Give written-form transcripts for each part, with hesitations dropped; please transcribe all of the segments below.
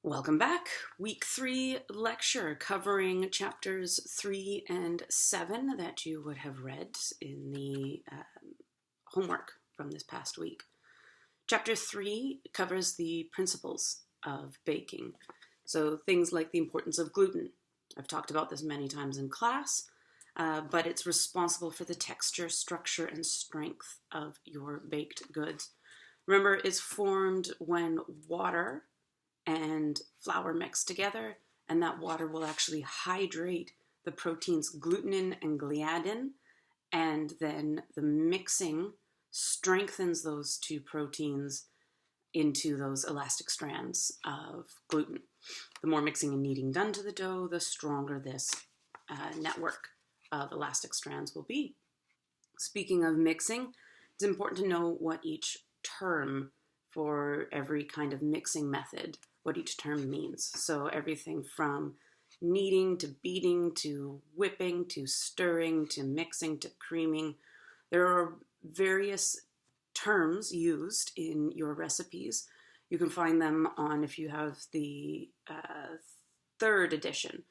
Welcome back. Week 3 lecture covering chapters 3 and 7 that you would have read in the homework from this past week. Chapter 3 covers the principles of baking. So things like the importance of gluten. I've talked about this many times in class, but it's responsible for the texture, structure, and strength of your baked goods. Remember, it's formed when water and flour mix together, and that water will actually hydrate the proteins glutenin and gliadin, and then the mixing strengthens those two proteins into those elastic strands of gluten. The more mixing and kneading done to the dough, the stronger this network of elastic strands will be. Speaking of mixing, it's important to know what each term for every kind of mixing method, what each term means. So everything from kneading to beating to whipping to stirring to mixing to creaming. There are various terms used in your recipes. You can find them on, if you have the third edition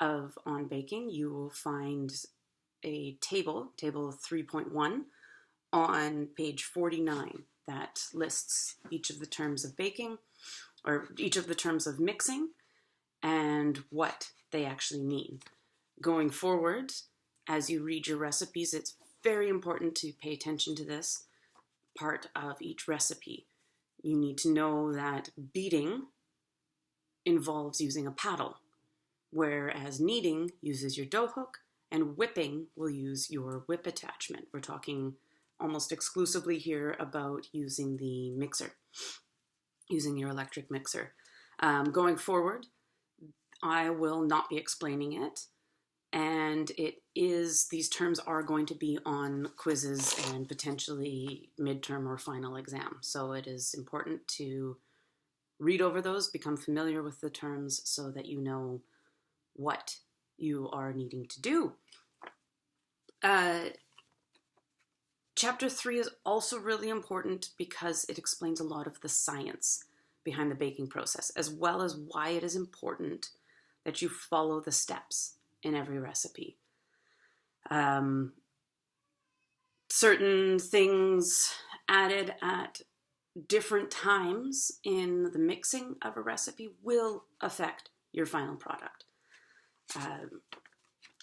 of On Baking, you will find a table 3.1 on page 49 that lists each of the terms of baking, or each of the terms of mixing, and what they actually mean. Going forward, as you read your recipes, it's very important to pay attention to this part of each recipe. You need to know that beating involves using a paddle, whereas kneading uses your dough hook, and whipping will use your whip attachment. We're talking almost exclusively here about using the mixer, using your electric mixer. Going forward, I will not be explaining it, and these terms are going to be on quizzes and potentially midterm or final exam. So it is important to read over those, become familiar with the terms so that you know what you are needing to do. Chapter 3 is also really important because it explains a lot of the science behind the baking process, as well as why it is important that you follow the steps in every recipe. Certain things added at different times in the mixing of a recipe will affect your final product.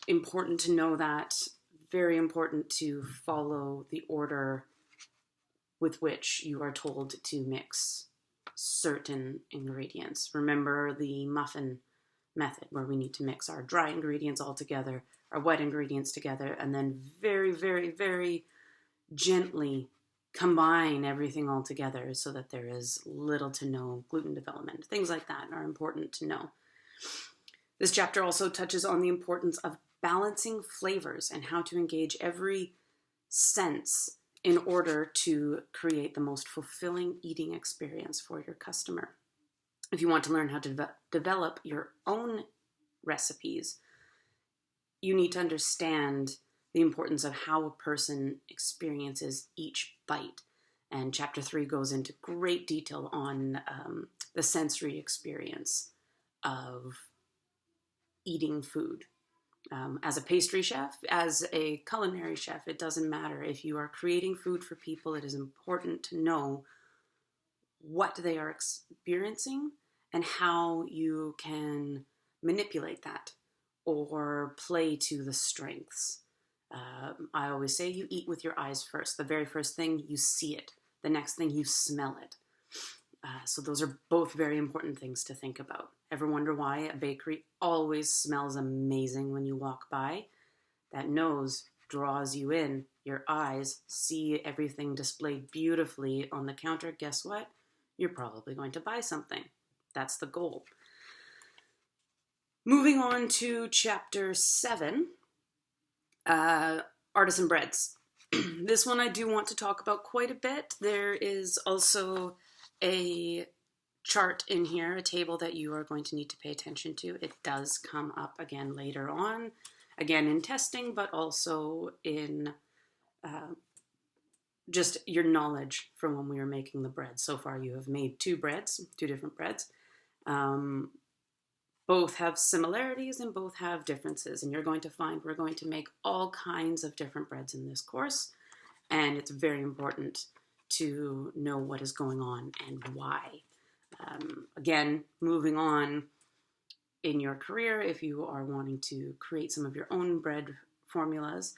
Important to know that. Very important to follow the order with which you are told to mix certain ingredients. Remember the muffin method, where we need to mix our dry ingredients all together, our wet ingredients together, and then very, very, very gently combine everything all together so that there is little to no gluten development. Things like that are important to know. This chapter also touches on the importance of balancing flavors and how to engage every sense in order to create the most fulfilling eating experience for your customer. If you want to learn how to develop your own recipes, you need to understand the importance of how a person experiences each bite. And chapter 3 goes into great detail on the sensory experience of eating food. As a pastry chef, as a culinary chef, it doesn't matter. If you are creating food for people, it is important to know what they are experiencing and how you can manipulate that or play to the strengths. I always say you eat with your eyes first. The very first thing, you see it. The next thing, you smell it. So those are both very important things to think about. Ever wonder why a bakery always smells amazing when you walk by? That nose draws you in. Your eyes see everything displayed beautifully on the counter. Guess what? You're probably going to buy something. That's the goal. Moving on to chapter 7, artisan breads. This one I do want to talk about quite a bit. There is also a chart in here, a table that you are going to need to pay attention to. It does come up again later on, again in testing, but also in just your knowledge from when we were making the bread. So far you have made two different breads. Both have similarities and both have differences, and you're going to find we're going to make all kinds of different breads in this course, and it's very important to know what is going on and why. Again, moving on in your career, if you are wanting to create some of your own bread formulas,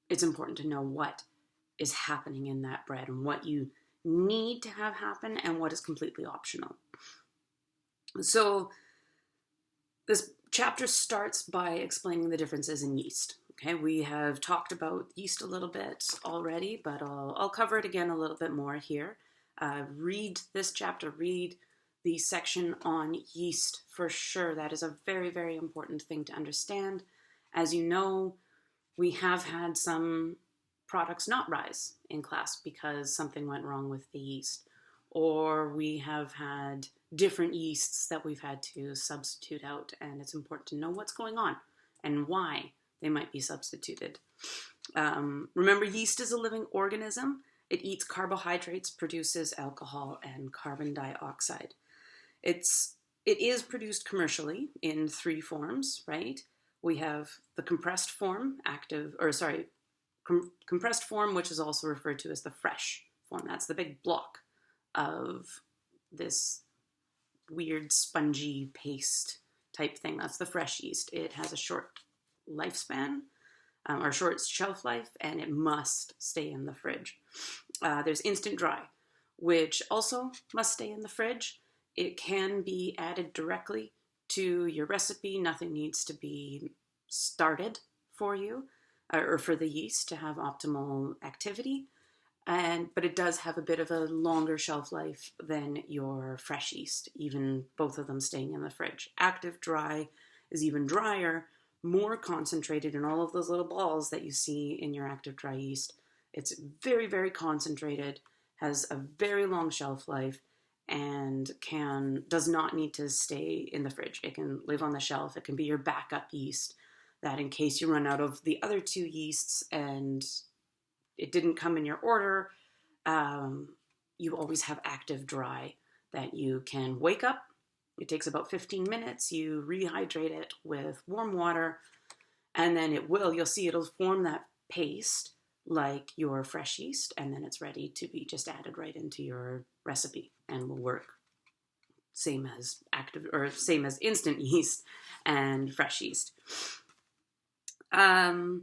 it's important to know what is happening in that bread and what you need to have happen and what is completely optional. So this chapter starts by explaining the differences in yeast. Okay, we have talked about yeast a little bit already, but I'll cover it again a little bit more here. Read this chapter, read the section on yeast for sure. That is a very, very important thing to understand. As you know, we have had some products not rise in class because something went wrong with the yeast, or we have had different yeasts that we've had to substitute out, and it's important to know what's going on and why they might be substituted. Remember, yeast is a living organism. It eats carbohydrates, produces alcohol and carbon dioxide. It is produced commercially in three forms, right? We have the compressed form, compressed form, which is also referred to as the fresh form. That's the big block of this weird spongy paste type thing. That's the fresh yeast. It has a short lifespan, or short shelf life, and it must stay in the fridge. There's instant dry, which also must stay in the fridge. It can be added directly to your recipe. Nothing needs to be started for you or for the yeast to have optimal activity. But it does have a bit of a longer shelf life than your fresh yeast, even both of them staying in the fridge. Active dry is even drier, more concentrated in all of those little balls that you see in your active dry yeast. It's very, very concentrated, has a very long shelf life, and does not need to stay in the fridge. It can live on the shelf. It can be your backup yeast that in case you run out of the other two yeasts and it didn't come in your order, you always have active dry that you can wake up. It takes about 15 minutes. You rehydrate it with warm water, and then you'll see it'll form that paste like your fresh yeast, and then it's ready to be just added right into your recipe and will work same as instant yeast and fresh yeast. There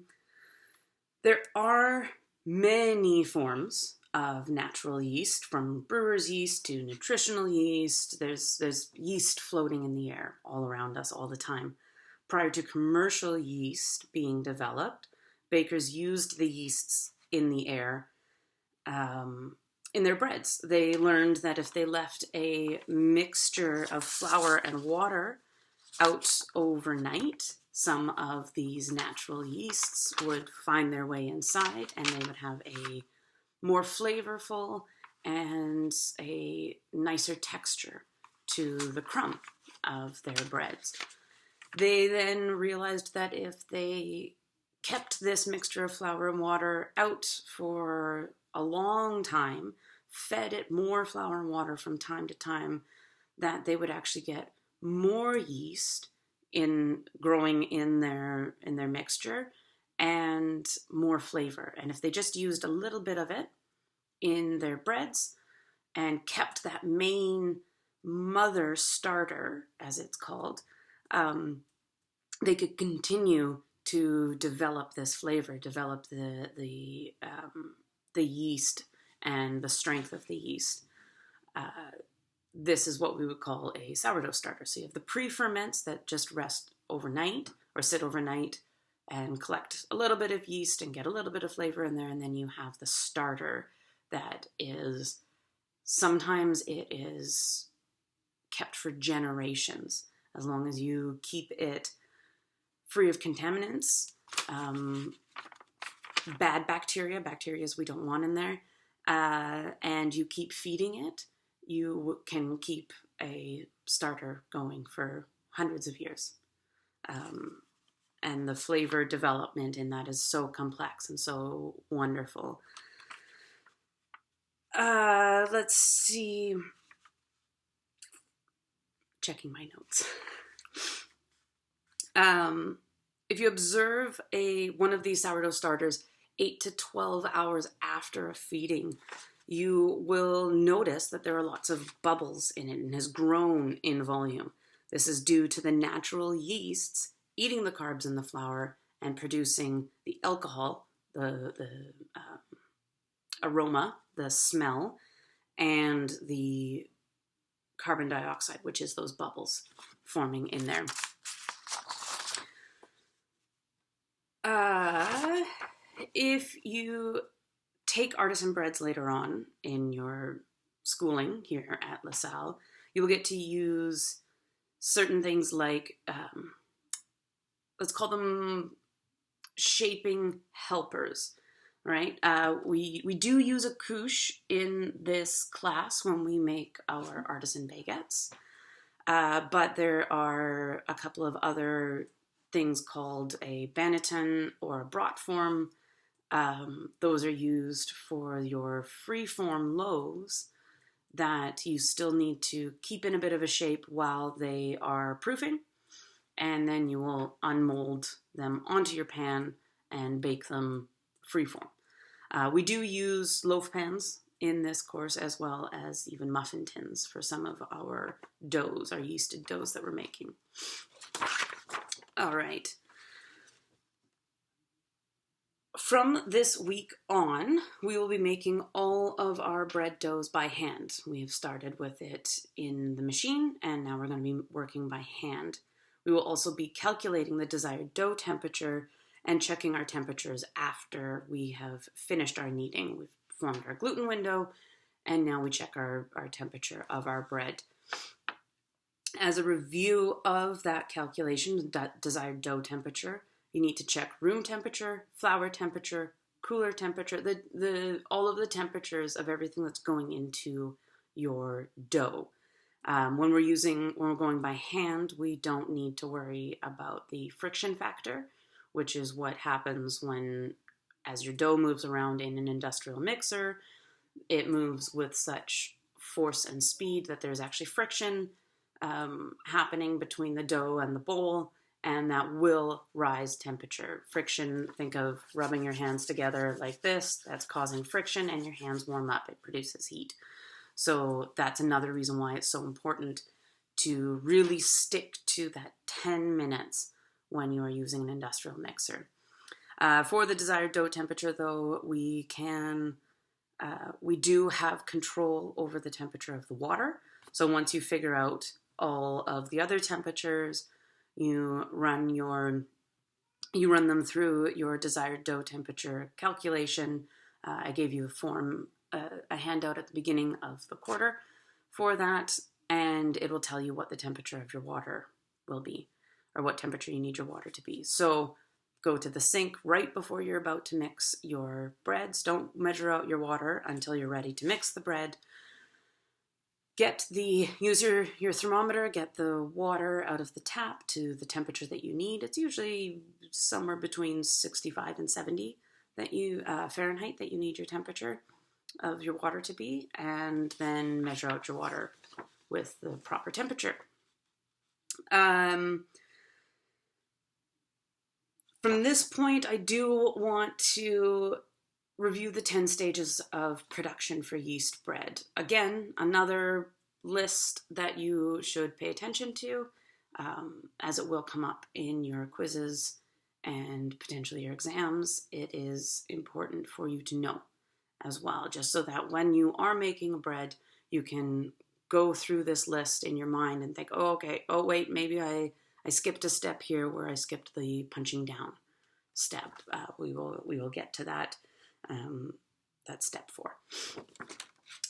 are many forms of natural yeast, from brewer's yeast to nutritional yeast. There's yeast floating in the air all around us all the time. Prior to commercial yeast being developed, bakers used the yeasts in the air in their breads. They learned that if they left a mixture of flour and water out overnight, some of these natural yeasts would find their way inside, and they would have a more flavorful and a nicer texture to the crumb of their breads. They then realized that if they kept this mixture of flour and water out for a long time, fed it more flour and water from time to time, that they would actually get more yeast growing in their mixture and more flavor. And if they just used a little bit of it in their breads and kept that main mother starter, as it's called, they could continue to develop this flavor, develop the yeast and the strength of the yeast. This is what we would call a sourdough starter. So you have the pre-ferments that just rest overnight or sit overnight and collect a little bit of yeast and get a little bit of flavor in there. And then you have the starter that is, sometimes it is kept for generations, as long as you keep it free of contaminants, bad bacteria we don't want in there, and you keep feeding it, you can keep a starter going for hundreds of years. And the flavor development in that is so complex and so wonderful. Let's see. checking my notes. If you observe one of these sourdough starters 8 to 12 hours after a feeding, you will notice that there are lots of bubbles in it and has grown in volume. This is due to the natural yeasts eating the carbs in the flour and producing the alcohol, the aroma, the smell, and the carbon dioxide, which is those bubbles forming in there. If you take artisan breads later on in your schooling here at LaSalle, you will get to use certain things like, let's call them shaping helpers, right? We do use a couche in this class when we make our artisan baguettes, but there are a couple of other things called a banneton or a brat form. Those are used for your free-form loaves that you still need to keep in a bit of a shape while they are proofing, and then you will unmold them onto your pan and bake them free-form. We do use loaf pans in this course, as well as even muffin tins for some of our doughs, our yeasted doughs that we're making. All right. From this week on, we will be making all of our bread doughs by hand. We have started with it in the machine, and now we're going to be working by hand. We will also be calculating the desired dough temperature and checking our temperatures after we have finished our kneading. We've formed our gluten window, and now we check our temperature of our bread. As a review of that calculation, that desired dough temperature, you need to check room temperature, flour temperature, cooler temperature, all of the temperatures of everything that's going into your dough. When we're going by hand, we don't need to worry about the friction factor, which is what happens as your dough moves around in an industrial mixer. It moves with such force and speed that there's actually friction happening between the dough and the bowl, and that will rise temperature. Friction, think of rubbing your hands together like this. That's causing friction, and your hands warm up. It produces heat. So that's another reason why it's so important to really stick to that 10 minutes when you are using an industrial mixer. For the desired dough temperature, though, we do have control over the temperature of the water. So once you figure out all of the other temperatures, you run them through your desired dough temperature calculation. I gave you a handout at the beginning of the quarter for that, and it will tell you what the temperature of your water will be, or what temperature you need your water to be. So go to the sink right before you're about to mix your breads. Don't measure out your water until you're ready to mix the bread. Use your thermometer, get the water out of the tap to the temperature that you need. It's usually somewhere between 65 and 70 Fahrenheit that you need your temperature of your water to be, and then measure out your water with the proper temperature. From this point, I do want to review the 10 stages of production for yeast bread. Again, another list that you should pay attention to, as it will come up in your quizzes and potentially your exams. It is important for you to know as well, just so that when you are making a bread, you can go through this list in your mind and think, oh, okay, oh wait, maybe I skipped a step here where I skipped the punching down step. We will get to that. That's step 4.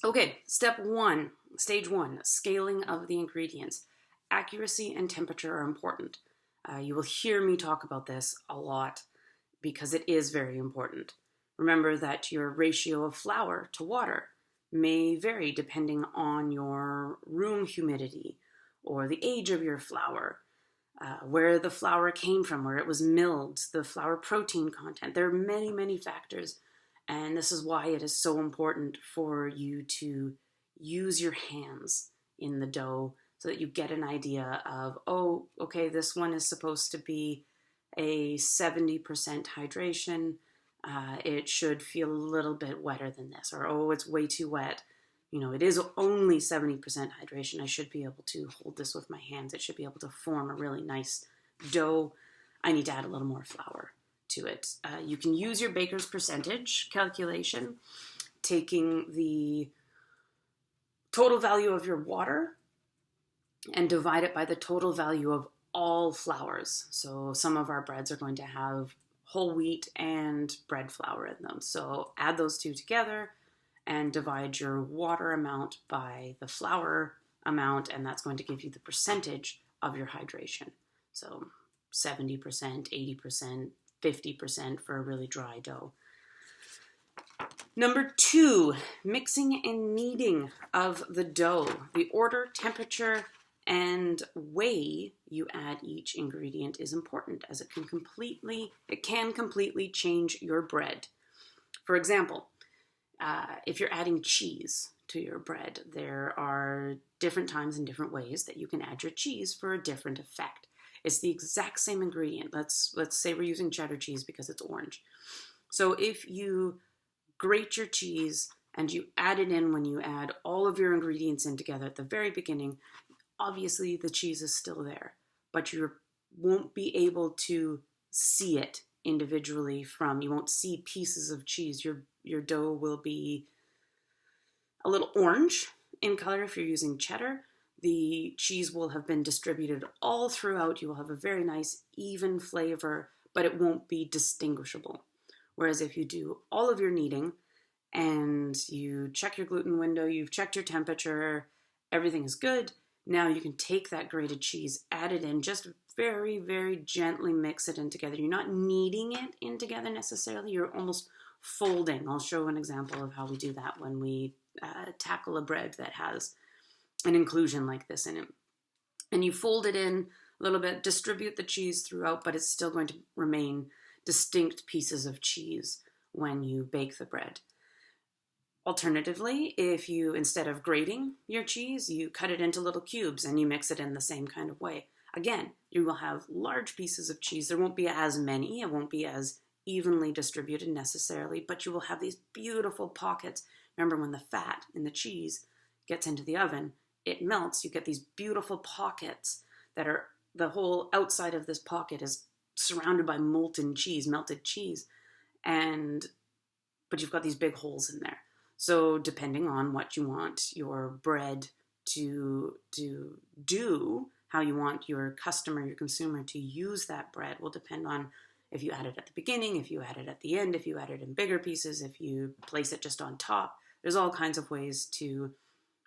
Okay, stage 1, scaling of the ingredients. Accuracy and temperature are important. You will hear me talk about this a lot because it is very important. Remember that your ratio of flour to water may vary depending on your room humidity or the age of your flour, where the flour came from, where it was milled, the flour protein content. There are many, many factors, and this is why it is so important for you to use your hands in the dough so that you get an idea of, oh, okay, this one is supposed to be a 70% hydration. It should feel a little bit wetter than this, or oh, it's way too wet. It is only 70% hydration. I should be able to hold this with my hands. It should be able to form a really nice dough. I need to add a little more flour to it. You can use your baker's percentage calculation, taking the total value of your water and divide it by the total value of all flours. So some of our breads are going to have whole wheat and bread flour in them. So add those two together and divide your water amount by the flour amount, and that's going to give you the percentage of your hydration. So 70%, 80%, 50% for a really dry dough. Number 2, mixing and kneading of the dough. The order, temperature, and way you add each ingredient is important, as it can completely change your bread. For example, if you're adding cheese to your bread, there are different times and different ways that you can add your cheese for a different effect. It's the exact same ingredient. Let's say we're using cheddar cheese because it's orange. So if you grate your cheese and you add it in when you add all of your ingredients in together at the very beginning, obviously the cheese is still there, but you won't be able to see it individually you won't see pieces of cheese. Your dough will be a little orange in color if you're using cheddar. The cheese will have been distributed all throughout. You will have a very nice, even flavor, but it won't be distinguishable. Whereas if you do all of your kneading and you check your gluten window, you've checked your temperature, everything is good, now you can take that grated cheese, add it in, just very, very gently mix it in together. You're not kneading it in together necessarily, you're almost folding. I'll show an example of how we do that when we tackle a bread that has an inclusion like this in it. And you fold it in a little bit, distribute the cheese throughout, but it's still going to remain distinct pieces of cheese when you bake the bread. Alternatively, if you, instead of grating your cheese, you cut it into little cubes and you mix it in the same kind of way. Again, you will have large pieces of cheese. There won't be as many. It won't be as evenly distributed necessarily, but you will have these beautiful pockets. Remember, when the fat in the cheese gets into the oven, it melts. You get these beautiful pockets that are, the whole outside of this pocket is surrounded by molten cheese, melted cheese, but you've got these big holes in there. So depending on what you want your bread to do, how you want your customer, your consumer to use that bread will depend on if you add it at the beginning, if you add it at the end, if you add it in bigger pieces, if you place it just on top. There's all kinds of ways to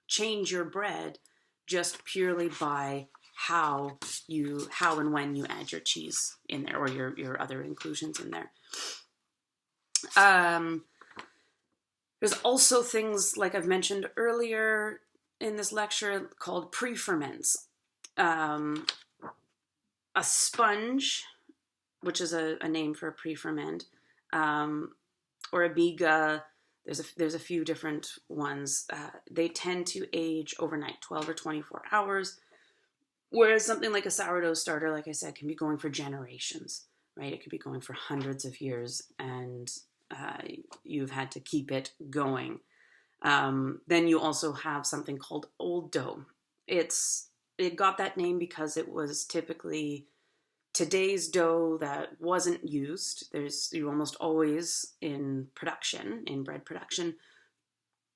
change your bread just purely by how and when you add your cheese in there, or your other inclusions in there. There's also things, like I've mentioned earlier in this lecture, called pre-ferments. A sponge, which is a name for a pre-ferment, or a biga, there's a few different ones. They tend to age overnight, 12 or 24 hours, whereas something like a sourdough starter, like I said, can be going for generations, right? It could be going for hundreds of years, and you've had to keep it going. Then you also have something called old dough. It got that name because it was typically today's dough that wasn't used. You almost always in bread production,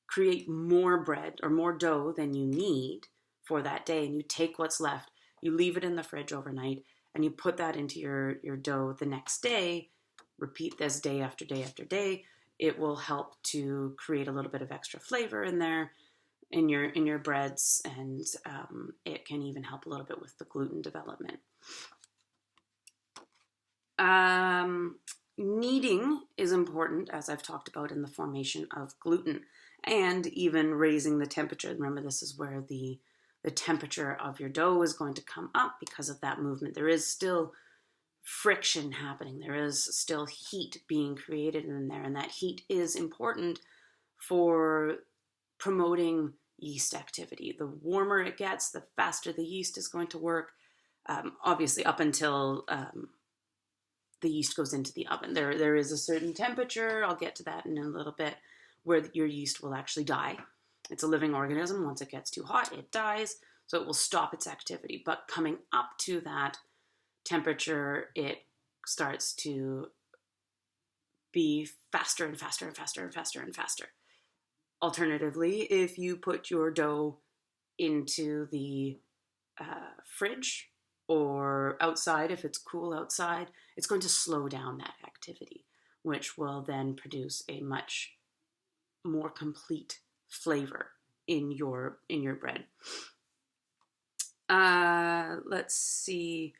create more bread or more dough than you need for that day, and you take what's left, you leave it in the fridge overnight, and you put that into your dough the next day. Repeat this day after day after day. It will help to create a little bit of extra flavor in there in your breads, and it can even help a little bit with the gluten development. Kneading is important, as I've talked about, in the formation of gluten, and even raising the temperature. Remember, this is where the temperature of your dough is going to come up because of that movement. There is still friction happening. There is still heat being created in there, and that heat is important for promoting yeast activity. The warmer it gets, the faster the yeast is going to work, obviously up until the yeast goes into the oven. There is a certain temperature, I'll get to that in a little bit, where your yeast will actually die. It's a living organism. Once it gets too hot, it dies, so it will stop its activity. But coming up to that temperature, it starts to be faster and faster and faster and faster and faster. Alternatively, if you put your dough into the fridge or outside, if it's cool outside, it's going to slow down that activity, which will then produce a much more complete flavor in your bread. Let's see.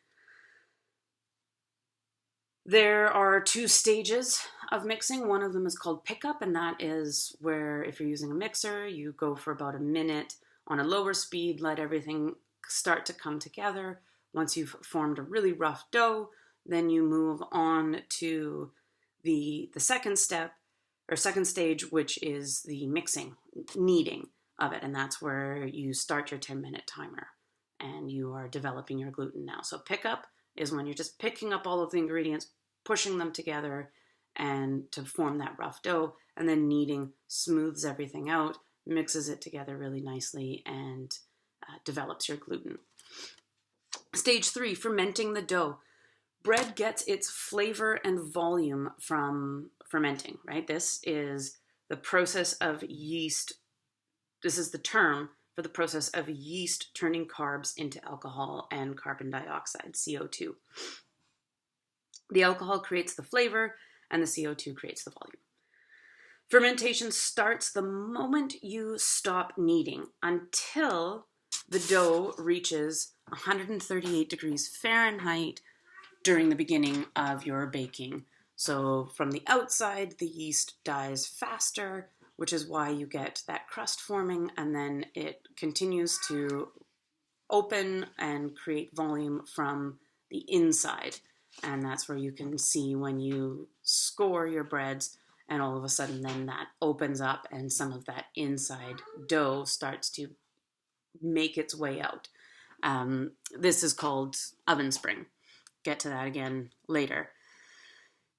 There are 2 stages of mixing. One of them is called pickup, and that is where, if you're using a mixer, you go for about a minute on a lower speed, let everything start to come together. Once you've formed a really rough dough, then you move on to the second step, or second stage, which is the mixing, kneading of it, and that's where you start your 10-minute timer, and you are developing your gluten now. So pickup is when you're just picking up all of the ingredients, pushing them together and to form that rough dough, and then kneading smooths everything out, mixes it together really nicely, and develops your gluten. Stage 3, fermenting the dough. Bread gets its flavor and volume from fermenting, right? This is the process of yeast. This is the term for the process of yeast turning carbs into alcohol and carbon dioxide, CO2. The alcohol creates the flavor and the CO2 creates the volume. Fermentation starts the moment you stop kneading until the dough reaches 138 degrees Fahrenheit during the beginning of your baking. So from the outside, the yeast dies faster, which is why you get that crust forming, and then it continues to open and create volume from the inside. And that's where you can see when you score your breads, and all of a sudden then that opens up and some of that inside dough starts to make its way out. This is called oven spring. Get to that again later.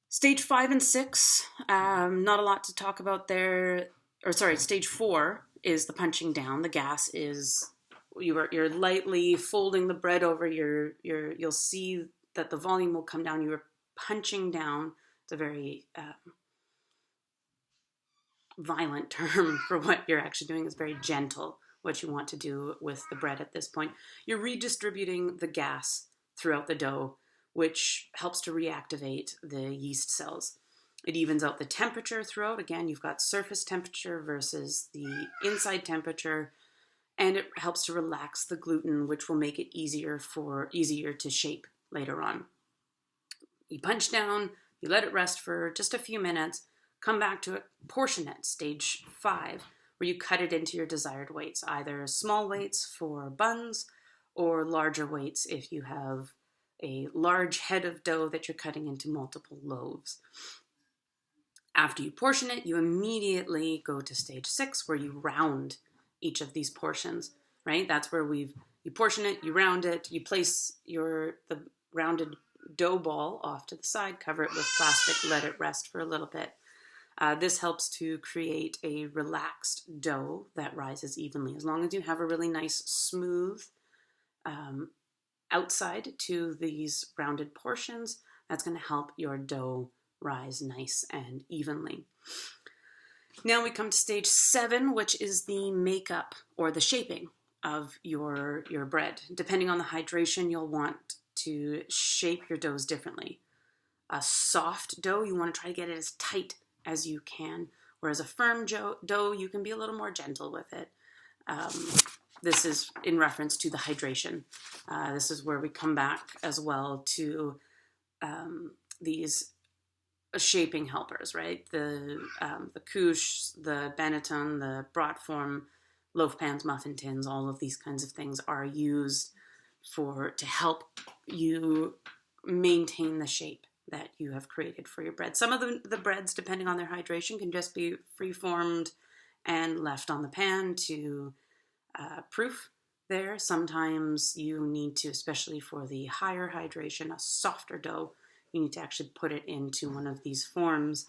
Stage 5 and 6, not a lot to talk about there. Stage 4 is the punching down. The gas is, you're lightly folding the bread over. You'll see that the volume will come down. You are punching down. It's a very violent term for what you're actually doing. It's very gentle, what you want to do with the bread at this point. You're redistributing the gas throughout the dough, which helps to reactivate the yeast cells. It evens out the temperature throughout. Again, you've got surface temperature versus the inside temperature, and it helps to relax the gluten, which will make it easier to shape later on. You punch down, you let it rest for just a few minutes, come back to it, portion it, stage 5, where you cut it into your desired weights, either small weights for buns or larger weights if you have a large head of dough that you're cutting into multiple loaves. After you portion it, you immediately go to stage 6, where you round each of these portions, right? That's where you portion it, you round it, you place the rounded dough ball off to the side, cover it with plastic, let it rest for a little bit. This helps to create a relaxed dough that rises evenly. As long as you have a really nice, smooth outside to these rounded portions, that's going to help your dough rise nice and evenly. Now we come to stage 7, which is the makeup or the shaping of your bread. Depending on the hydration, you'll want to shape your doughs differently. A soft dough, you want to try to get it as tight as you can, whereas a firm dough, you can be a little more gentle with it. This is in reference to the hydration. This is where we come back as well to these shaping helpers, right? The couche, the banneton, the brat form, loaf pans, muffin tins, all of these kinds of things are used to help you maintain the shape that you have created for your bread. Some of the breads, depending on their hydration, can just be free-formed and left on the pan to proof there. Sometimes you need to, especially for the higher hydration, a softer dough, you need to actually put it into one of these forms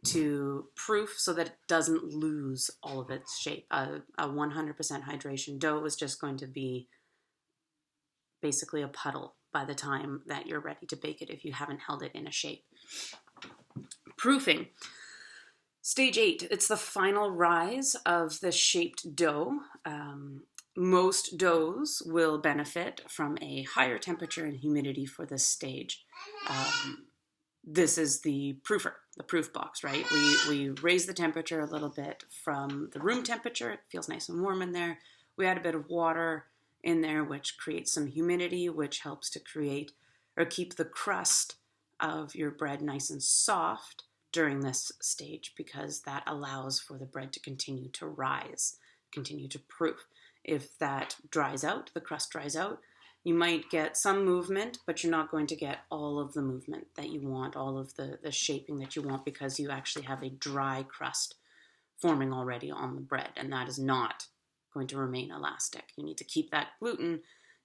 to proof so that it doesn't lose all of its shape. A 100% hydration dough is just going to be basically a puddle by the time that you're ready to bake it if you haven't held it in a shape. Proofing. Stage 8, it's the final rise of the shaped dough. Most doughs will benefit from a higher temperature and humidity for this stage. This is the proofer, the proof box, right? We raise the temperature a little bit from the room temperature. It feels nice and warm in there. We add a bit of water in there, which creates some humidity, which helps to create or keep the crust of your bread nice and soft during this stage, because that allows for the bread to continue to rise, continue to proof. If that dries out, the crust dries out, you might get some movement, but you're not going to get all of the movement that you want, all of the shaping that you want, because you actually have a dry crust forming already on the bread, and that is not going to remain elastic. You need to keep that gluten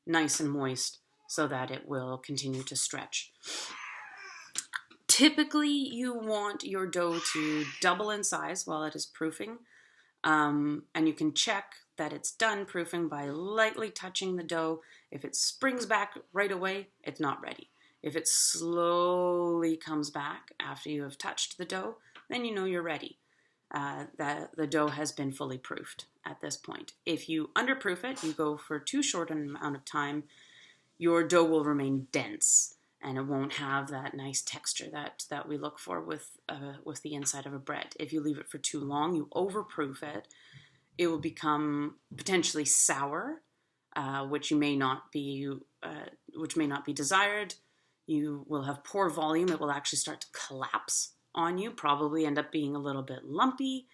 nice and moist so that it will continue to stretch. Typically, you want your dough to double in size while it is proofing, and you can check that it's done proofing by lightly touching the dough. If it springs back right away, it's not ready. If it slowly comes back after you have touched the dough, then you know you're ready. That the dough has been fully proofed at this point. If you underproof it, you go for too short an amount of time, your dough will remain dense and it won't have that nice texture that we look for with the inside of a bread. If you leave it for too long, you overproof it, it will become potentially sour, which may not be desired. You will have poor volume. It will actually start to collapse on you, probably end up being a little bit lumpy,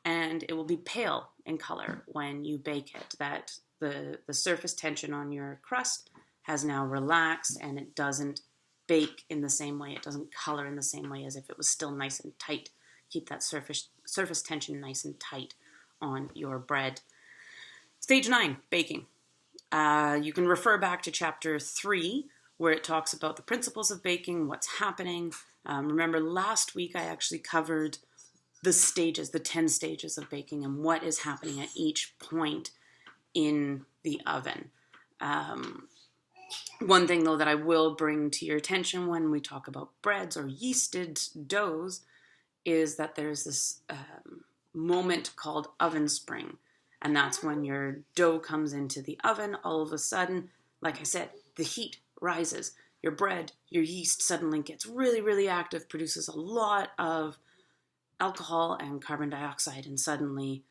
and it will be pale in color when you bake it. That the surface tension on your crust has now relaxed, and it doesn't bake in the same way. It doesn't color in the same way as if it was still nice and tight. Keep that surface tension nice and tight on your bread. Stage 9, baking. You can refer back to chapter 3, where it talks about the principles of baking, what's happening. Remember last week I actually covered the stages, the 10 stages of baking, and what is happening at each point in the oven. One thing, though, that I will bring to your attention when we talk about breads or yeasted doughs is that there's this moment called oven spring. And that's when your dough comes into the oven. All of a sudden, like I said, the heat rises. Your bread, your yeast suddenly gets really, really active, produces a lot of alcohol and carbon dioxide, and suddenly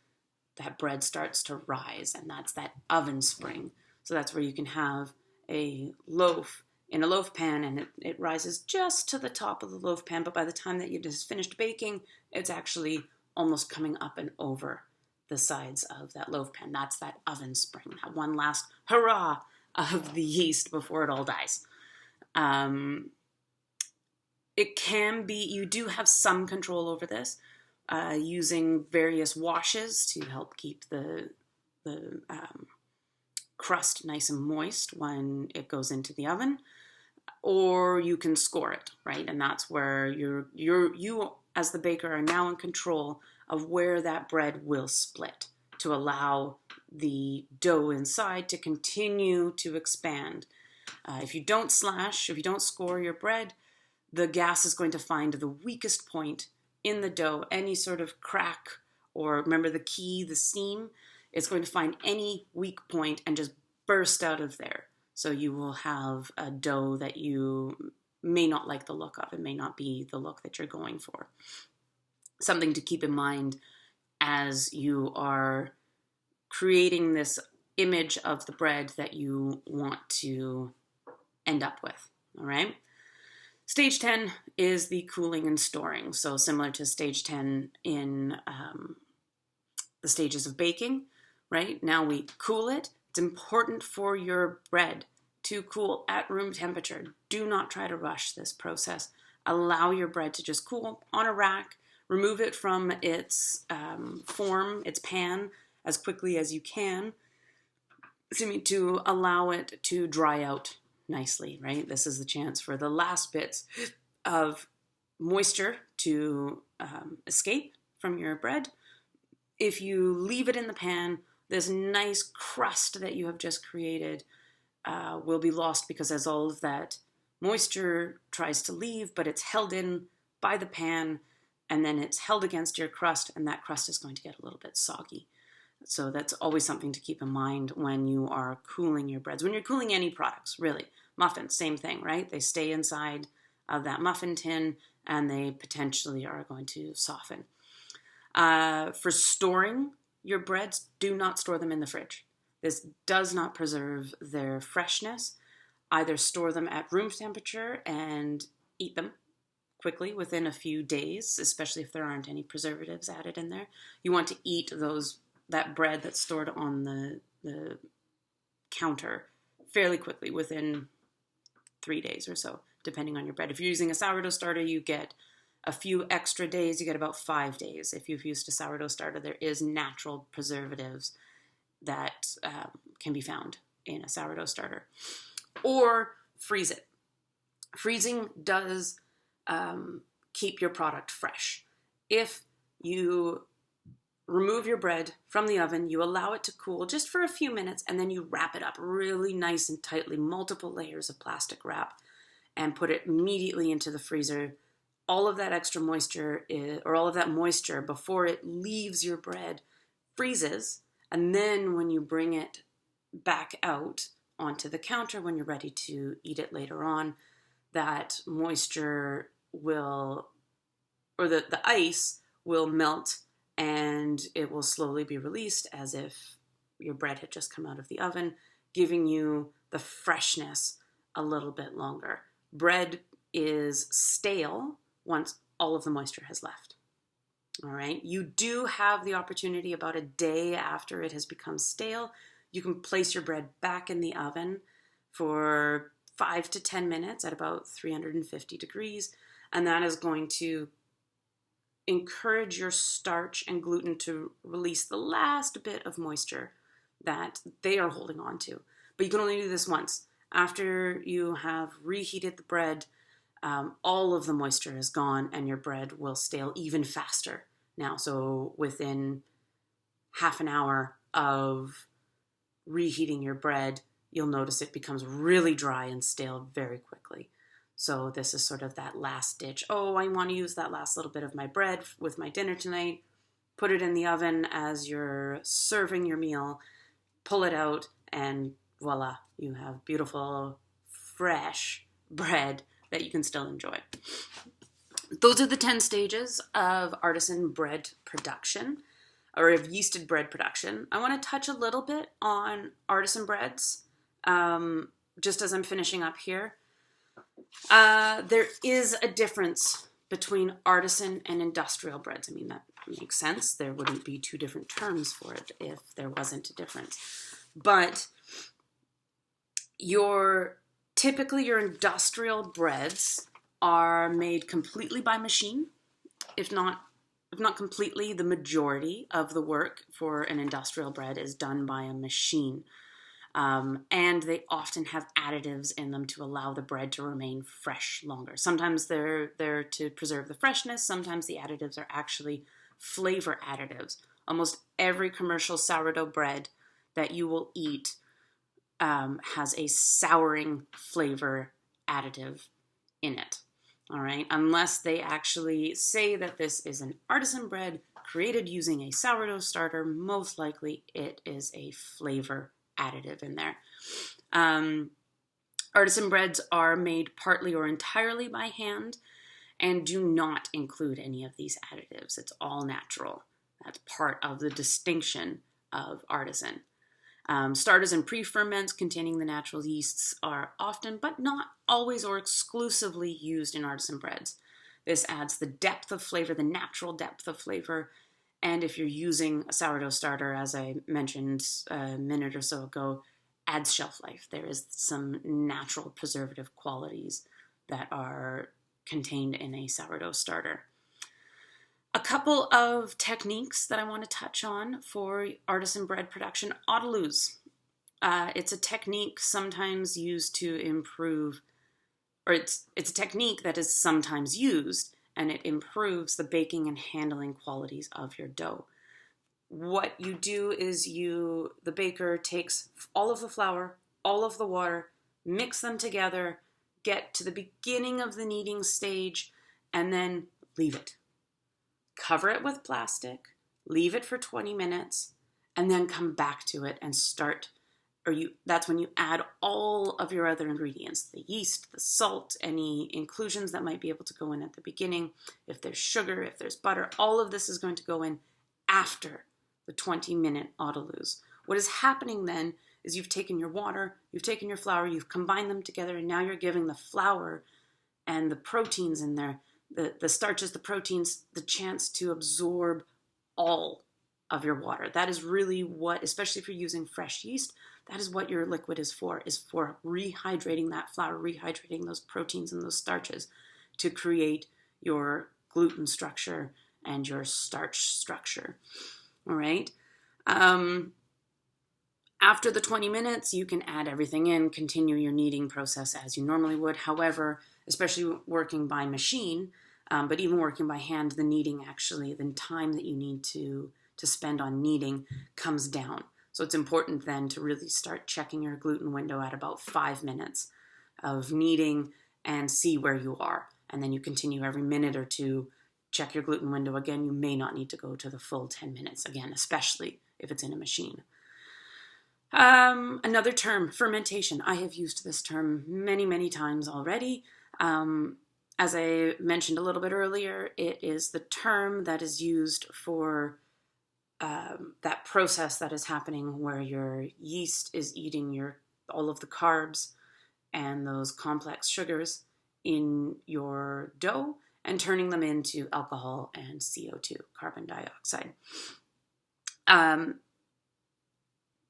that bread starts to rise, and that's that oven spring. So that's where you can have a loaf in a loaf pan, and it rises just to the top of the loaf pan, but by the time that you just finished baking, it's actually almost coming up and over the sides of that loaf pan. That's that oven spring, that one last hurrah of the yeast before it all dies. It can be, you do have some control over this, using various washes to help keep the crust nice and moist when it goes into the oven, or you can score it, right? And that's where you as the baker are now in control of where that bread will split to allow the dough inside to continue to expand. If you don't slash, if you don't score your bread, the gas is going to find the weakest point in the dough, any sort of crack, or remember the key, the seam, it's going to find any weak point and just burst out of there. So you will have a dough that you may not like the look of. It may not be the look that you're going for. Something to keep in mind as you are creating this image of the bread that you want to end up with, all right? Stage 10 is the cooling and storing. So similar to stage 10 in the stages of baking, right? Now we cool it. It's important for your bread to cool at room temperature. Do not try to rush this process. Allow your bread to just cool on a rack. Remove it from its form, its pan, as quickly as you can. to allow it to dry out nicely, right? This is the chance for the last bits of moisture to escape from your bread. If you leave it in the pan, this nice crust that you have just created will be lost, because as all of that moisture tries to leave, but it's held in by the pan, and then it's held against your crust, and that crust is going to get a little bit soggy. So that's always something to keep in mind when you are cooling your breads. When you're cooling any products, really. Muffins, same thing, right? They stay inside of that muffin tin, and they potentially are going to soften. For storing your breads, do not store them in the fridge. This does not preserve their freshness. Either store them at room temperature and eat them quickly within a few days, especially if there aren't any preservatives added in there. You want to eat that bread that's stored on the counter fairly quickly, within 3 days or so, depending on your bread. If you're using a sourdough starter, you get a few extra days. You get about 5 days. If you've used a sourdough starter, there is natural preservatives that can be found in a sourdough starter. Or freeze it. Freezing does keep your product fresh. If you remove your bread from the oven, you allow it to cool just for a few minutes, and then you wrap it up really nice and tightly, multiple layers of plastic wrap, and put it immediately into the freezer. All of that extra moisture, or all of that moisture before it leaves your bread, freezes, and then when you bring it back out onto the counter when you're ready to eat it later on, that moisture will, or the ice will melt, and it will slowly be released as if your bread had just come out of the oven, giving you the freshness a little bit longer. Bread is stale once all of the moisture has left. All right. You do have the opportunity about a day after it has become stale. You can place your bread back in the oven for 5 to 10 minutes at about 350 degrees, and that is going to encourage your starch and gluten to release the last bit of moisture that they are holding on to. But you can only do this once. After you have reheated the bread, all of the moisture is gone, and your bread will stale even faster now. So within half an hour of reheating your bread, you'll notice it becomes really dry and stale very quickly. So this is sort of that last ditch. Oh, I want to use that last little bit of my bread with my dinner tonight. Put it in the oven as you're serving your meal. Pull it out, and voila, you have beautiful, fresh bread that you can still enjoy. Those are the 10 stages of artisan bread production, or of yeasted bread production. I want to touch a little bit on artisan breads, just as I'm finishing up here. There is a difference between artisan and industrial breads. I mean, that makes sense. There wouldn't be two different terms for it if there wasn't a difference. But typically your industrial breads are made completely by machine. If not completely, the majority of the work for an industrial bread is done by a machine. And they often have additives in them to allow the bread to remain fresh longer. Sometimes they're there to preserve the freshness. Sometimes the additives are actually flavor additives. Almost every commercial sourdough bread that you will eat has a souring flavor additive in it. All right, unless they actually say that this is an artisan bread created using a sourdough starter, most likely it is a flavor additive in there. Artisan breads are made partly or entirely by hand and do not include any of these additives. It's all natural. That's part of the distinction of artisan. Starters and pre-ferments containing the natural yeasts are often, but not always or exclusively, used in artisan breads. This adds the depth of flavor, the natural depth of flavor. And if you're using a sourdough starter, as I mentioned a minute or so ago, adds shelf life. There is some natural preservative qualities that are contained in a sourdough starter. A couple of techniques that I want to touch on for artisan bread production. Autolues. It's a technique sometimes used to improve, or it's a technique that is sometimes used, and it improves the baking and handling qualities of your dough. What you do is the baker takes all of the flour, all of the water, mix them together, get to the beginning of the kneading stage, and then leave it. Cover it with plastic, leave it for 20 minutes, and then come back to it and start, that's when you add all of your other ingredients, the yeast, the salt, any inclusions that might be able to go in at the beginning. If there's sugar, if there's butter, all of this is going to go in after the 20-minute autoluise. What is happening then is you've taken your water, you've taken your flour, you've combined them together, and now you're giving the flour and the proteins in there, the starches, the proteins, the chance to absorb all of your water. That is really what, especially if you're using fresh yeast, that is what your liquid is for rehydrating that flour, rehydrating those proteins and those starches to create your gluten structure and your starch structure. All right. After the 20 minutes, you can add everything in, continue your kneading process as you normally would. However, especially working by machine, but even working by hand, the kneading actually, the time that you need to spend on kneading comes down. So it's important then to really start checking your gluten window at about 5 minutes of kneading and see where you are. And then you continue every minute or two, check your gluten window again. You may not need to go to the full 10 minutes again, especially if it's in a machine. Another term, fermentation. I have used this term many, many times already. As I mentioned a little bit earlier, it is the term that is used for that process that is happening where your yeast is eating all of the carbs and those complex sugars in your dough and turning them into alcohol and CO2, carbon dioxide.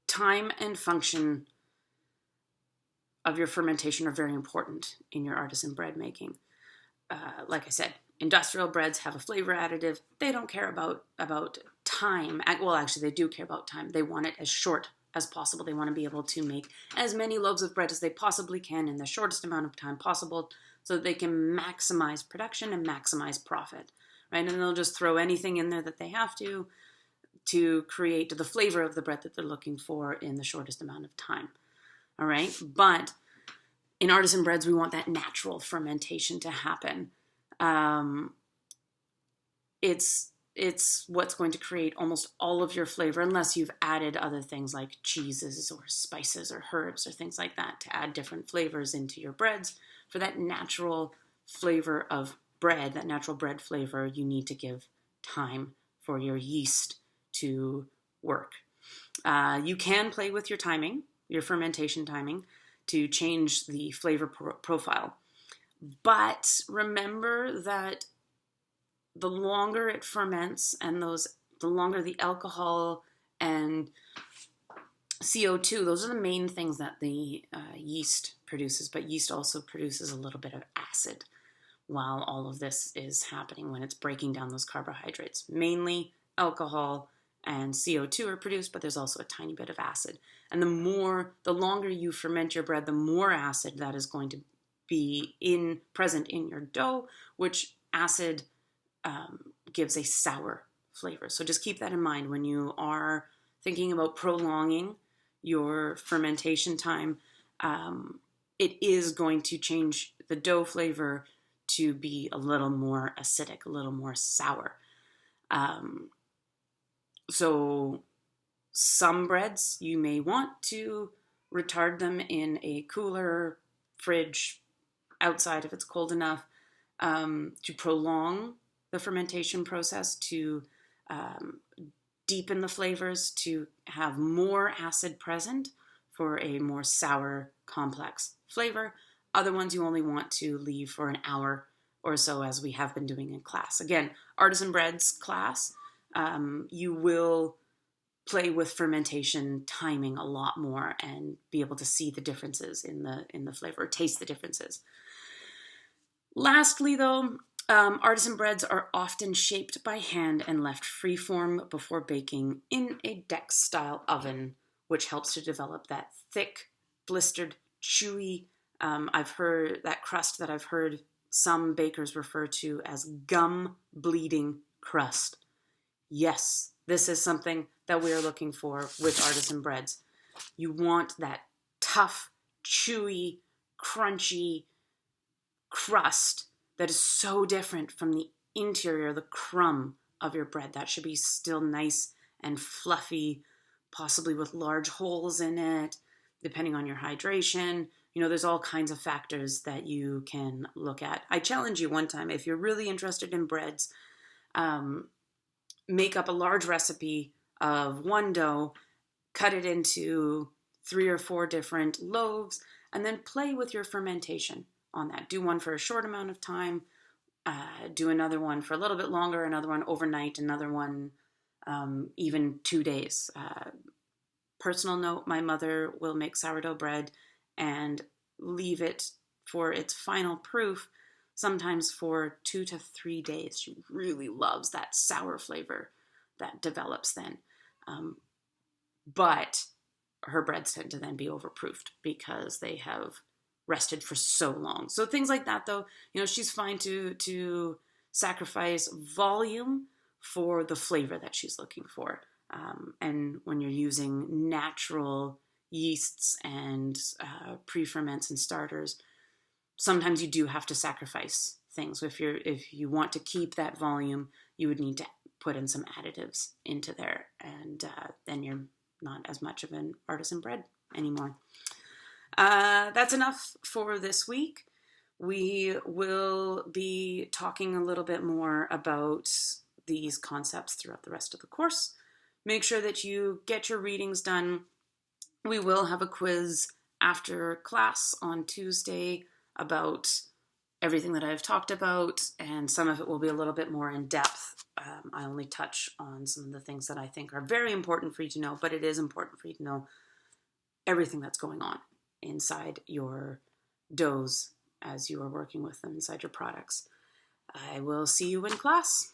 Time and function of your fermentation are very important in your artisan bread making. Like I said, industrial breads have a flavor additive. They don't care about time. Well, actually, they do care about time. They want it as short as possible. They want to be able to make as many loaves of bread as they possibly can in the shortest amount of time possible so that they can maximize production and maximize profit, right? And they'll just throw anything in there that they have to create the flavor of the bread that they're looking for in the shortest amount of time, all right? But in artisan breads, we want that natural fermentation to happen. It's what's going to create almost all of your flavor, unless you've added other things like cheeses or spices or herbs or things like that to add different flavors into your breads. For that natural flavor of bread, that natural bread flavor, you need to give time for your yeast to work. You can play with your timing, your fermentation timing, to change the flavor profile. But remember that the longer it ferments and the longer the alcohol and CO2, those are the main things that the yeast produces. But yeast also produces a little bit of acid while all of this is happening when it's breaking down those carbohydrates. Mainly alcohol and CO2 are produced, but there's also a tiny bit of acid. And the longer you ferment your bread, the more acid that is going to be present in your dough, which acid gives a sour flavor. So just keep that in mind when you are thinking about prolonging your fermentation time. It is going to change the dough flavor to be a little more acidic, a little more sour. So some breads, you may want to retard them in a cooler fridge outside if it's cold enough to prolong the fermentation process, to deepen the flavors, to have more acid present for a more sour, complex flavor. Other ones you only want to leave for an hour or so, as we have been doing in class. Again, artisan breads class, you will play with fermentation timing a lot more and be able to see the differences in the flavor, taste the differences. Lastly, though, artisan breads are often shaped by hand and left freeform before baking in a deck-style oven which helps to develop that thick, blistered, chewy. I've heard that crust that I've heard some bakers refer to as gum bleeding crust. Yes, this is something that we are looking for with artisan breads. You want that tough, chewy, crunchy crust that is so different from the interior, the crumb of your bread. That should be still nice and fluffy, possibly with large holes in it, depending on your hydration. You know, there's all kinds of factors that you can look at. I challenge you one time, if you're really interested in breads, make up a large recipe of one dough, cut it into 3 or 4 different loaves, and then play with your fermentation on that. Do one for a short amount of time, do another one for a little bit longer, another one overnight, another one even 2 days. Personal note, my mother will make sourdough bread and leave it for its final proof sometimes for 2 to 3 days. She really loves that sour flavor that develops then. But her breads tend to then be overproofed because they have rested for so long. So things like that, though, you know, she's fine to sacrifice volume for the flavor that she's looking for. And when you're using natural yeasts and pre-ferments and starters, sometimes you do have to sacrifice things. If you want to keep that volume, you would need to put in some additives into there, and then you're not as much of an artisan bread anymore. That's enough for this week. We will be talking a little bit more about these concepts throughout the rest of the course. Make sure that you get your readings done. We will have a quiz after class on Tuesday about everything that I've talked about, and some of it will be a little bit more in depth. I only touch on some of the things that I think are very important for you to know, but it is important for you to know everything that's going on inside your doughs as you are working with them, inside your products. I will see you in class.